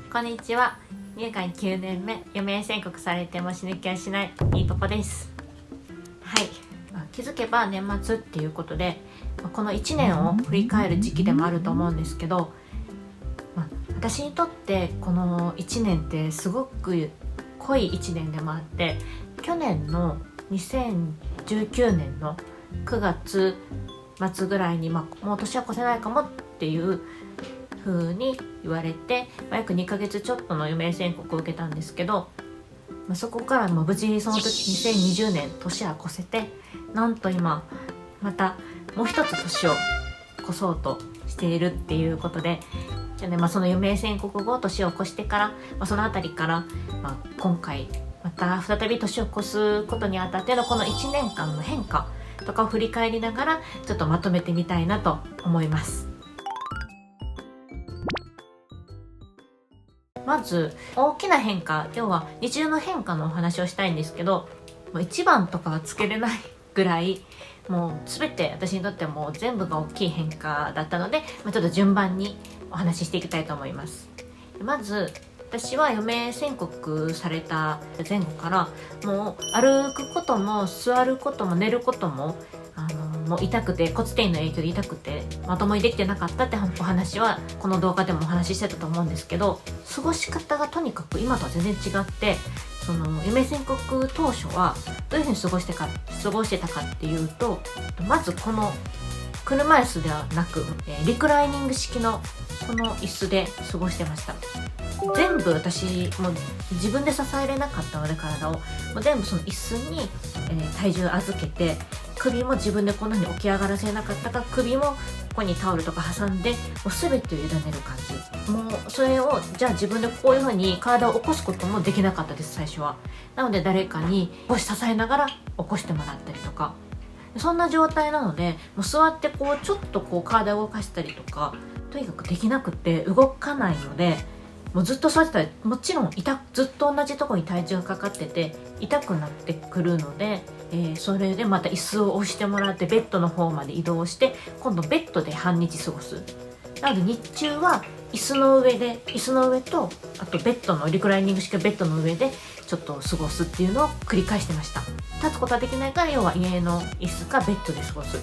こんにちは。入会9年目、余命宣告されても死ぬ気はしないいいパパです。はい、気づけば年末っていうことで、この1年を振り返る時期でもあると思うんですけど、私にとってこの1年ってすごく濃い1年でもあって、去年の2019年の9月末ぐらいに、もう年は越せないかもっていう風に言われて、約2ヶ月ちょっとの余命宣告を受けたんですけど、そこから無事その時2020年年は越せて、なんと今またもう一つ年を越そうとしているっていうことで、その余命宣告後年を越してから、そのあたりから、今回また再び年を越すことにあたってのこの1年間の変化とかを振り返りながらちょっとまとめてみたいなと思います。まず大きな変化、要は日常の変化のお話をしたいんですけど、1番とかはつけれないぐらい、もう全て私にとっても全部が大きい変化だったので、ちょっと順番にお話ししていきたいと思います。まず私は余命宣告された前後からもう歩くことも座ることも寝ることももう痛くて、骨転移の影響で痛くてまともにできてなかったってお話はこの動画でもお話ししてたと思うんですけど、過ごし方がとにかく今とは全然違って、その余命宣告当初はどういうふうに過ごしてたかっていうと、まずこの車椅子ではなくリクライニング式のこの椅子で過ごしてました。全部私もう自分で支えれなかったので、体をもう全部その椅子に、体重預けて、首も自分でこんなに起き上がらせなかったから、首もここにタオルとか挟んでもう全てを委ねる感じ。もうそれをじゃあ自分でこういう風に体を起こすこともできなかったです、最初は。なので誰かに支えながら起こしてもらったりとか、そんな状態なので、もう座ってちょっと体を動かしたりとかとにかくできなくて、動かないので、もうずっと座ってたらもちろんずっと同じところに体重がかかってて痛くなってくるので、それでまた椅子を押してもらってベッドの方まで移動して、今度ベッドで半日過ごす。なので日中は椅子の上と、あとベッドのリクライニング式ベッドの上でちょっと過ごすっていうのを繰り返してました。立つことはできないから、要は家の椅子かベッドで過ごす。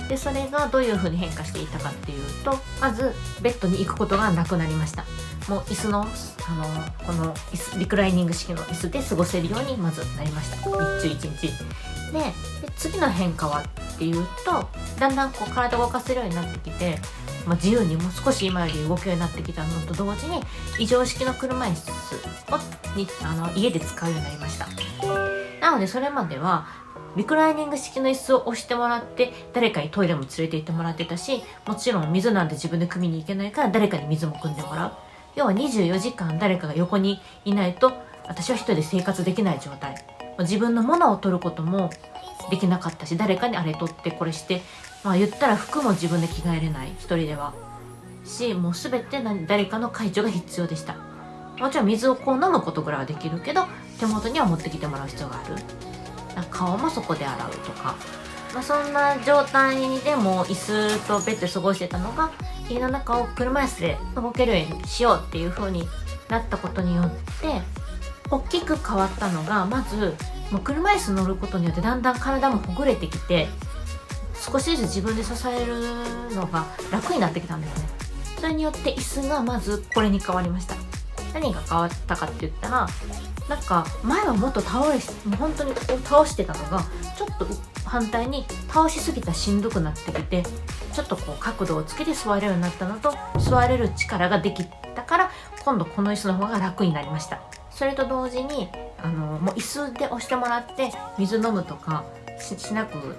でそれがどういう風に変化していったかっていうと、まずベッドに行くことがなくなりました。もう椅子のこの椅子、リクライニング式の椅子で過ごせるようにまずなりました、日中一日で。次の変化はっていうと、だんだん体を動かせるようになってきて、自由にもう少し今より動くようになってきたのと同時に、移動式の車椅子を家で使うようになりました。なのでそれまではリクライニング式の椅子を押してもらって、誰かにトイレも連れて行ってもらってたし、もちろん水なんて自分で汲みに行けないから誰かに水も汲んでもらう。要は24時間誰かが横にいないと私は一人で生活できない状態。自分のものを取ることもできなかったし、誰かにあれ取ってこれして、言ったら服も自分で着替えれない、一人ではし、もう全て誰かの介助が必要でした。もちろん水を飲むことぐらいはできるけど、手元には持ってきてもらう必要がある。顔もそこで洗うとか、そんな状態でも椅子とベッドで過ごしてたのが、家の中を車椅子で動けるようにしようっていう風になったことによって、大きく変わったのが、まずもう車椅子乗ることによってだんだん体もほぐれてきて、少しずつ自分で支えるのが楽になってきたんですね。それによって椅子がまずこれに変わりました。何が変わったかって言ったら、前はもっともう本当に倒してたのが、ちょっと反対に倒しすぎたらしんどくなってきて、ちょっと角度をつけて座れるようになったのと、座れる力ができたから、今度この椅子の方が楽になりました。それと同時にもう椅子で押してもらって水飲むとか しなく、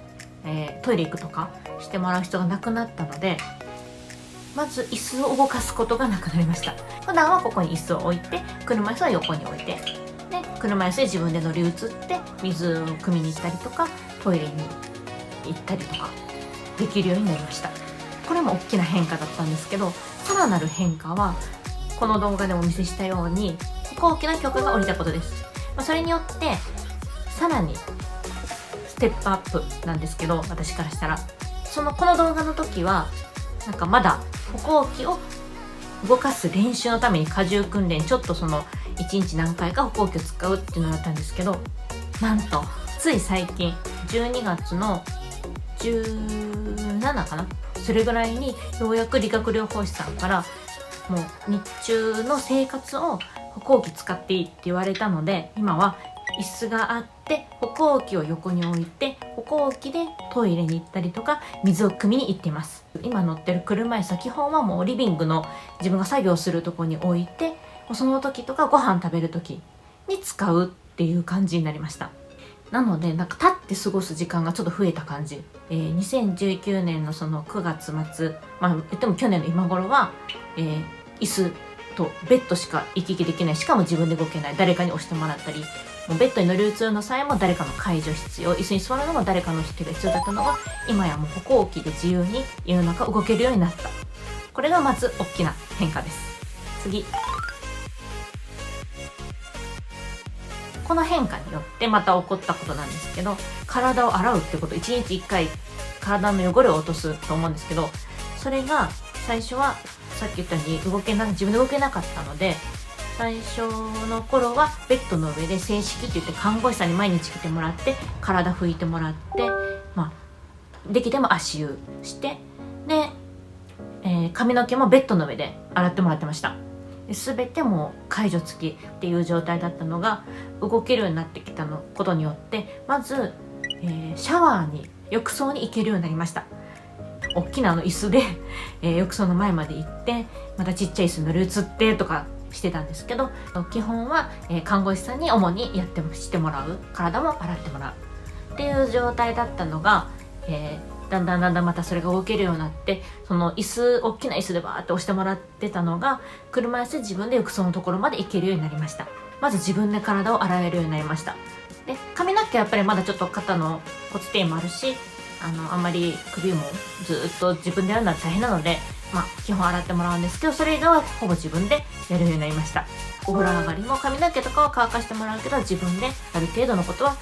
トイレ行くとかしてもらう必要がなくなったので、まず椅子を動かすことがなくなりました。普段はここに椅子を置いて、車椅子は横に置いて、で車椅子で自分で乗り移って水を汲みに行ったりとか、トイレに行ったりとかできるようになりました。これも大きな変化だったんですけど、さらなる変化はこの動画でもお見せしたように歩行器の許可が下りたことです。それによってさらにステップアップなんですけど、私からしたらこの動画の時はまだ歩行器を動かす練習のために荷重訓練、ちょっとその1日何回か歩行器を使うっていうのだったんですけど、なんとつい最近12月の17かな、それぐらいにようやく理学療法士さんからもう日中の生活を歩行器使っていいって言われたので、今は椅子があって歩行器を横に置いて歩行器でトイレに行ったりとか水を汲みに行っています。今乗ってる車椅子は基本はもうリビングの自分が作業するとこに置いて、その時とかご飯食べる時に使うっていう感じになりました。なのでなんか立って過ごす時間がちょっと増えた感じ。2019年のその9月末、まあ言っても去年の今頃は、椅子とベッドしか行き来できない、しかも自分で動けない、誰かに押してもらったり、もうベッドに乗り移るのさえも誰かの介助必要、椅子に座るのも誰かの手が必要だったのが、今やもう歩行器で自由に家の中動けるようになった。これがまず大きな変化です。次、この変化によってまた起こったことなんですけど、体を洗うってこと、1日1回体の汚れを落とすと思うんですけど、それが最初はさっき言ったように自分で動けなかったので、最初の頃はベッドの上で正式って言って看護師さんに毎日来てもらって体拭いてもらって、できても足湯してで、髪の毛もベッドの上で洗ってもらってました。全てもう介助付きっていう状態だったのが、動けるようになってきたことによって、まず、シャワーに浴槽に行けるようになりました。大きな椅子で、浴槽の前まで行って、またちっちゃい椅子に乗り移ってとかしてたんですけど、基本は、看護師さんに主にしてもらう、体も洗ってもらうっていう状態だったのが、だんだんまたそれが動けるようになって、その大きな椅子でバーって押してもらってたのが、車椅子で自分で浴槽のところまで行けるようになりました。まず自分で体を洗えるようになりました。で、髪の毛はやっぱりまだちょっと肩の骨底もあるし、あんまり首もずっと自分でやるのは大変なので、基本洗ってもらうんですけど、それ以外はほぼ自分でやるようになりました。お風呂上がりも髪の毛とかは乾かしてもらうけど、自分である程度のことは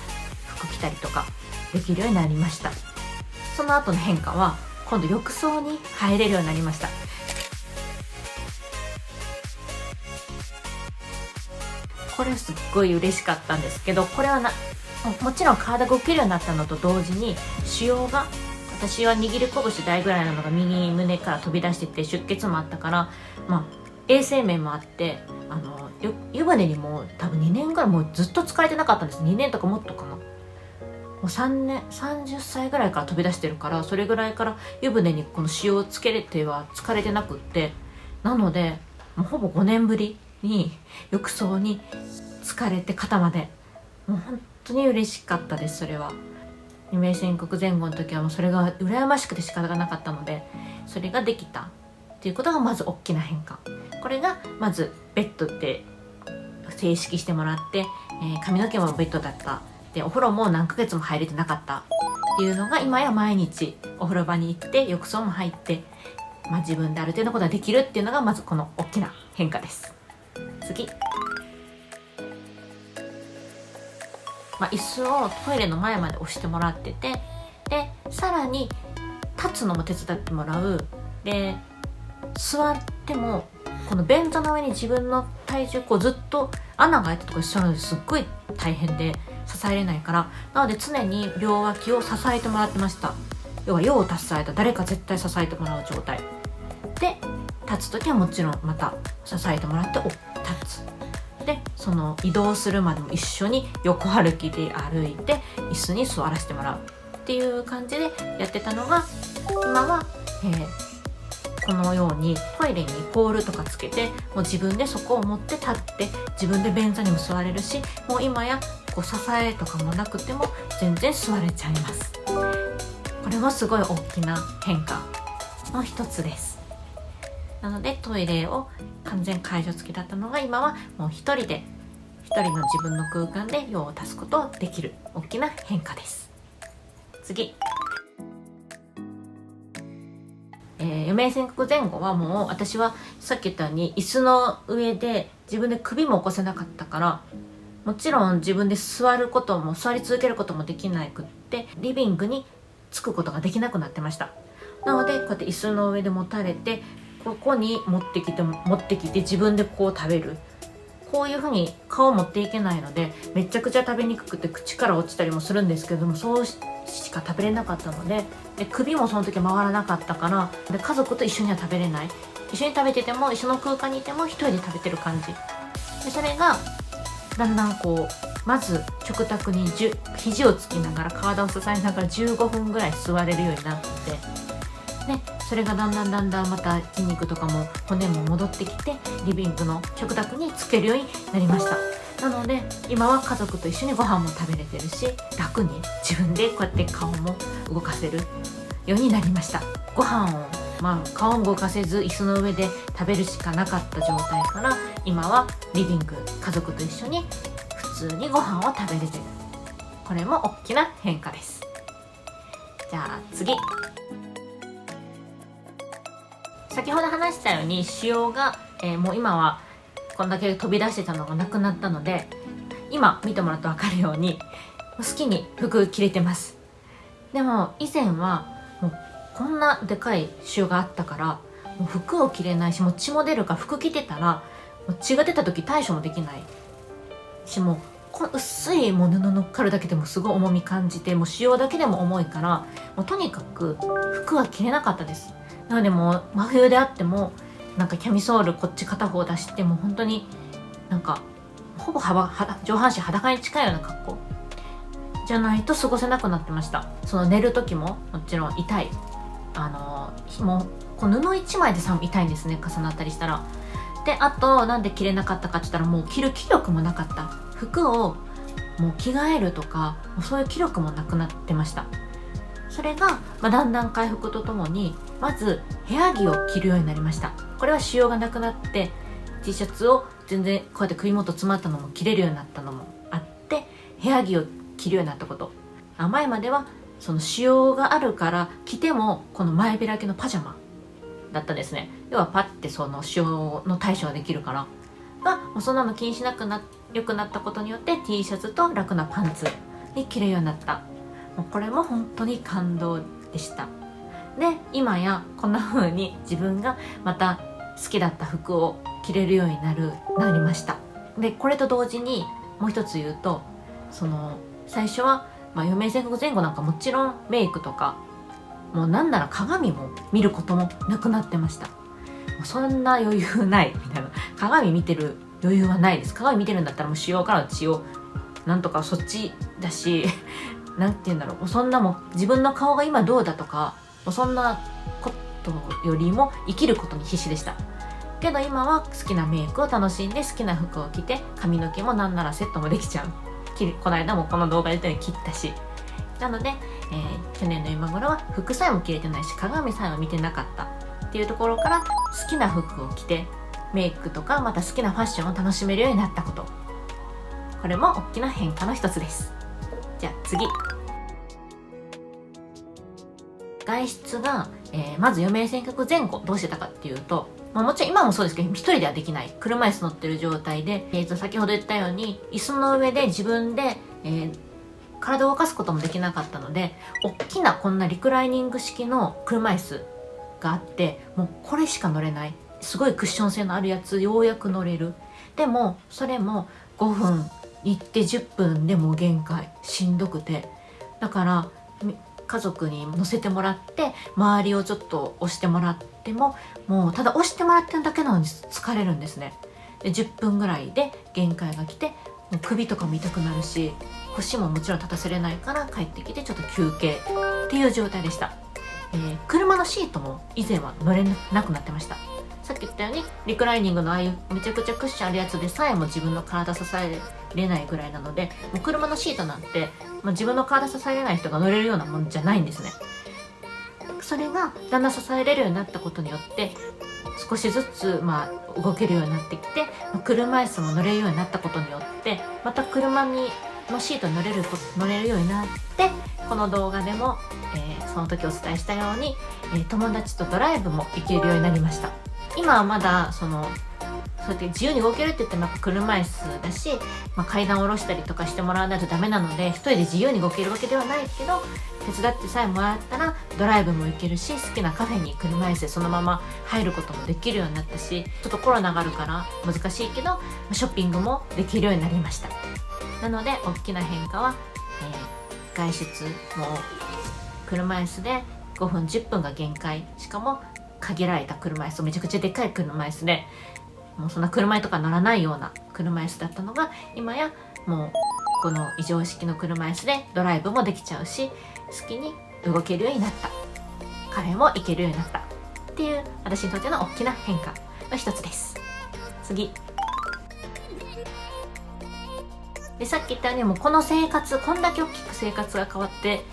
服着たりとかできるようになりました。その後の変化は、今度浴槽に入れるようになりました。これすっごい嬉しかったんですけど、これはもちろん体が動けるようになったのと同時に、腫瘍が、私は握り拳大ぐらいなのが右胸から飛び出してて、出血もあったから、衛生面もあって、湯船にも多分2年ぐらいもうずっと疲れてなかったんです。2年とかもっとかな。もう3年、30歳ぐらいから飛び出してるから、それぐらいから湯船にこの塩をつけれては疲れてなくって、なのでもうほぼ5年ぶりに浴槽に疲れて肩まで、もう本当に嬉しかったです。それは余命宣告前後の時はもうそれが羨ましくて仕方がなかったので、それができたっていうことがまず大きな変化。これがまずベッドって正式してもらって、髪の毛もベッドだった。で、お風呂も何ヶ月も入れてなかったっていうのが、今や毎日お風呂場に行って浴槽も入って、自分である程度のことができるっていうのがまずこの大きな変化です。次、椅子をトイレの前まで押してもらってて、でさらに立つのも手伝ってもらう。で、座ってもこの便座の上に自分の体重ずっと穴が開いたところに座るのですっごい大変で支えれないから、なので常に両脇を支えてもらってました。要は用を足された誰か絶対支えてもらう状態で、立つ時はもちろんまた支えてもらって立つ。で、その移動するまでも一緒に横歩きで歩いて椅子に座らせてもらうっていう感じでやってたのが、今は、このようにトイレにポールとかつけて、もう自分でそこを持って立って自分で便座にも座れるし、もう今や支えとかもなくても全然座れちゃいます。これもすごい大きな変化の一つです。なのでトイレを完全介助付きだったのが、今はもう一人の自分の空間で用を足すことができる大きな変化です。次、余命宣告前後はもう私はさっき言ったように椅子の上で自分で首も起こせなかったから、もちろん自分で座り続けることもできなくって、リビングに着くことができなくなってました。なのでこうやって椅子の上で持たれてここに持ってきて自分でこう食べる、こういう風に顔持っていけないのでめちゃくちゃ食べにくくて口から落ちたりもするんですけども、そうしか食べれなかったので、首もその時回らなかったから、で家族と一緒には食べれない、一緒に食べてても一緒の空間にいても一人で食べてる感じで、それがだんだんこうまず食卓に肘をつきながら体を支えながら15分ぐらい座れるようになって、でそれがだんだんまた筋肉とかも骨も戻ってきて、リビングの食卓につけるようになりました。なので今は家族と一緒にご飯も食べれてるし、楽に自分でこうやって顔も動かせるようになりました。ご飯を顔を動かせず椅子の上で食べるしかなかった状態から、今はリビング家族と一緒に普通にご飯を食べれてる。これも大きな変化です。じゃあ次、先ほど話したように腫瘍が、もう今はこんだけ飛び出してたのがなくなったので、今見てもらうと分かるように好きに服着れてます。でも以前はもうこんなでかい腫瘍があったから、もう服を着れないし、もう血も出るから、服着てたらもう血が出た時対処もできないし、もうこの薄いもう布乗っかるだけでもすごい重み感じて、もう腫瘍だけでも重いから、もうとにかく服は着れなかったです。なのでもう真冬であってもなんかキャミソールこっち片方出して、もう本当になんかほぼ上半身裸に近いような格好じゃないと過ごせなくなってました。その寝る時ももちろん痛い、もうこの布一枚で痛いんですね、重なったりしたら。であとなんで着れなかったかって言ったら、もう着る気力もなかった。服をもう着替えるとか、もうそういう気力もなくなってました。それが、だんだん回復とともに、まず部屋着を着るようになりました。これは腫瘍がなくなって T シャツを全然こうやって首元詰まったのも着れるようになったのもあって、部屋着を着るようになったこと。前まではその腫瘍があるから着てもこの前開きのパジャマだったですね。要はパッてその腫瘍の対処ができるからが、もうそんなの気にしなくな良くなったことによって T シャツと楽なパンツに着れるようになった。もうこれも本当に感動でした。で今やこんな風に自分がまた好きだった服を着れるようになりました。でこれと同時にもう一つ言うと、その最初は、余命宣告前後なんかもちろんメイクとか、もうなんなら鏡も見ることもなくなってました。もうそんな余裕ないみたいな、鏡見てる余裕はないです。鏡見てるんだったらもう腫瘍からの血をなんとかそっちだしなんて言うんだろう、もうそんなもん自分の顔が今どうだとか、もうそんなことよりも生きることに必死でした。けど今は好きなメイクを楽しんで、好きな服を着て、髪の毛もなんならセットもできちゃう。この間もこの動画で言ったように切ったし、なので、去年の今頃は服さえも着れてないし、鏡さえも見てなかったっていうところから、好きな服を着てメイクとかまた好きなファッションを楽しめるようになったこと、これも大きな変化の一つです。じゃあ次、外出が、まず余命宣告前後どうしてたかっていうと、もちろん今もそうですけど、一人ではできない、車椅子乗ってる状態で、先ほど言ったように椅子の上で自分で、体を動かすこともできなかったので、大きなこんなリクライニング式の車椅子があって、もうこれしか乗れない、すごいクッション性のあるやつようやく乗れる。でもそれも5分行って10分でもう限界、しんどくて、だから家族に乗せてもらって周りをちょっと押してもらっても、もうただ押してもらってるだけなのに疲れるんですね。で10分ぐらいで限界が来て、もう首とかも痛くなるし、腰ももちろん立たせれないから帰ってきてちょっと休憩っていう状態でした。車のシートも以前は乗れなくなってました。さっき言ったようにリクライニングのああいうめちゃくちゃクッションあるやつでさえも自分の体支えれないぐらいなので、もう車のシートなんて、自分の体支えれない人が乗れるようなもんじゃないんですね。それがだんだん支えれるようになったことによって、少しずつ動けるようになってきて、車椅子も乗れるようになったことによって、また車のシートに乗れるようになって、この動画でも、その時お伝えしたように、友達とドライブも行けるようになりました。今はまだそのそうやって自由に動けるって言ってもやっぱ車椅子だし、階段を下ろしたりとかしてもらわないとダメなので一人で自由に動けるわけではないけど、手伝ってさえもらったらドライブも行けるし、好きなカフェに車椅子でそのまま入ることもできるようになったし、ちょっとコロナがあるから難しいけどショッピングもできるようになりました。なので大きな変化は、外出も車椅子で5分10分が限界、しかも限られた車椅子、めちゃくちゃでっかい車椅子で、もうそんな車椅とか乗らないような車椅子だったのが、今やもうこの移動式の車椅子でドライブもできちゃうし、好きに動けるようになった、カフェも行けるようになったっていう、私にとっての大きな変化の一つです。次で、さっき言ったようにもうこの生活、こんだけ大きく生活が変わって、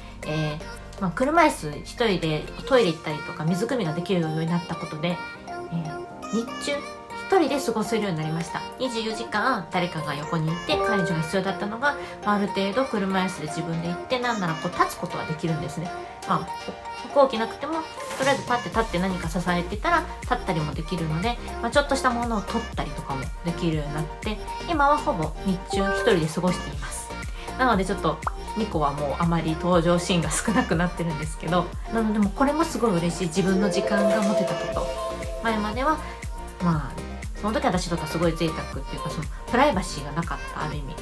車椅子一人でトイレ行ったりとか水汲みができるようになったことで、日中一人で過ごせるようになりました。24時間誰かが横にいて介助が必要だったのが、ある程度車椅子で自分で行って、なんならこう立つことはできるんですね。歩行器なくてもとりあえずパッて立って何か支えてたら立ったりもできるので、ちょっとしたものを取ったりとかもできるようになって、今はほぼ日中一人で過ごしています。なのでちょっとニコはもうあまり登場シーンが少なくなってるんですけど、なのでもうこれもすごい嬉しい。自分の時間が持てたこと。前まではその時私とかすごい贅沢っていうか、そのプライバシーがなかった。ある意味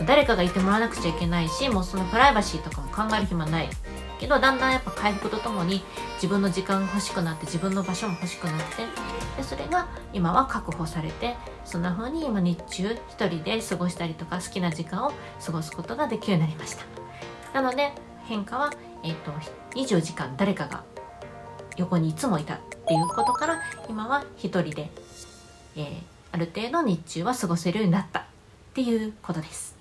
誰かがいてもらわなくちゃいけないし、もうそのプライバシーとかも考える暇ないけど、だんだんやっぱ回復とともに自分の時間が欲しくなって、自分の場所も欲しくなって、でそれが今は確保されて、そんな風に今日中一人で過ごしたりとか好きな時間を過ごすことができるようになりました。なので変化は、24時間誰かが横にいつもいたっていうことから、今は一人で、ある程度日中は過ごせるようになったっていうことです。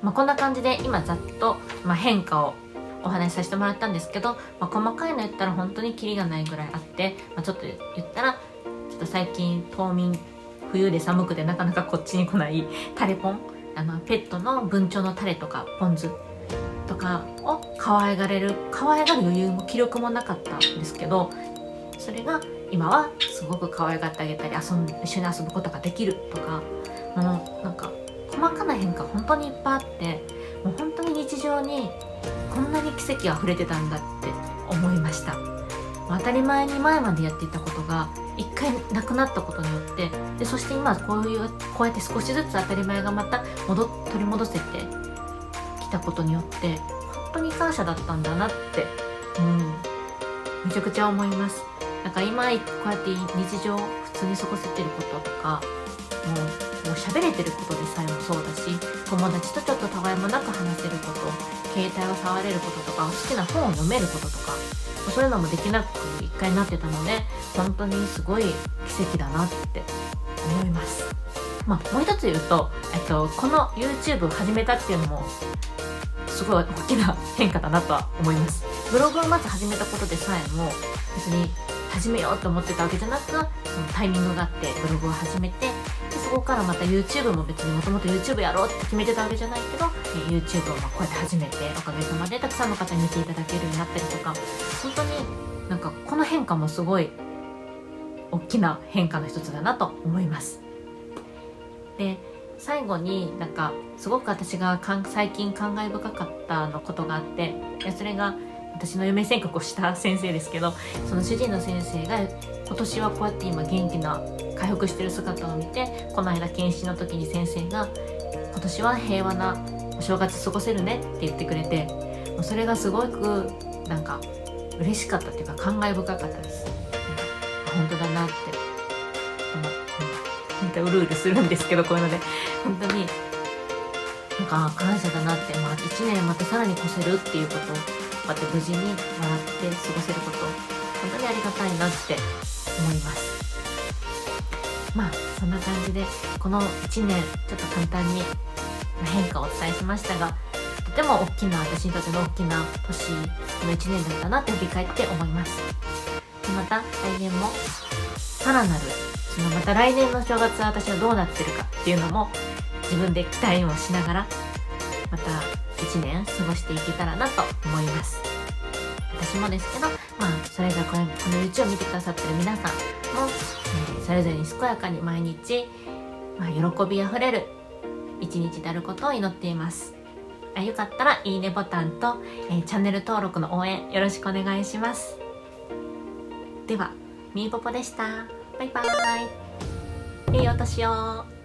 こんな感じで今ざっと、変化をお話しさせてもらったんですけど、細かいの言ったら本当にキリがないぐらいあって、ちょっと言ったらちょっと最近冬眠、冬で寒くてなかなかこっちに来ないタレポン、ペットの文鳥のタレとかポン酢とかを可愛がる余裕も気力もなかったんですけど、それが今はすごく可愛がってあげたり、一緒に遊ぶことができるとか、なんか細かな変化本当にいっぱいあって、もう本当に日常にこんなに奇跡が溢れてたんだって思いました。当たり前に前までやっていたことが一回なくなったことによって、でそして今こうやって少しずつ当たり前がまた取り戻せてきたことによって、本当に感謝だったんだなって、めちゃくちゃ思います。今こうやって日常普通に過ごせてることとか、もう喋れてることでさえもそうだし、友達とちょっとたわいもなく話せること、携帯を触れることとか、好きな本を読めることとか、そういうのもできなく一回なってたので、本当にすごい奇跡だなって思います。もう一つ言うと、この YouTube を始めたっていうのもすごい大きな変化だなとは思います。ブログをまず始めたことでさえも別に始めようと思ってたわけじゃなく、そのタイミングがあってブログを始めて、でそこからまた YouTube も別にもともと YouTube やろうって決めてたわけじゃないけど、YouTube をこうやって始めて、おかげさまでたくさんの方に見ていただけるようになったりとか、本当にこの変化もすごい大きな変化の一つだなと思います。で最後にすごく私が最近感慨深かったことがあって、それが私の余命宣告をした先生ですけど、その主治医の先生が今年はこうやって今元気な回復してる姿を見て、この間検診の時に先生が今年は平和なお正月過ごせるねって言ってくれて、もうそれがすごく嬉しかったっていうか感慨深かったです。本当だなって本当うるうるするんですけど、こういうので本当に感謝だなって、1年またさらに越せるっていうこと、こうやって無事に笑って過ごせること、本当にありがたいなって思います。そんな感じでこの1年ちょっと簡単に変化をお伝えしましたが、とても大きな、私にとっての大きな年の1年だったなって振り返って思います。でまた来年もさらなる、また来年の正月は私はどうなってるかっていうのも自分で期待をしながら、また1年過ごしていけたらなと思います。私もですけど、それぞれこの YouTube を見てくださってる皆さんも、それぞれに健やかに毎日、喜びあふれる一日であることを祈っています。よかったらいいねボタンと、チャンネル登録の応援よろしくお願いします。ではみーぽぽでした。バイバーイ。いいお年を。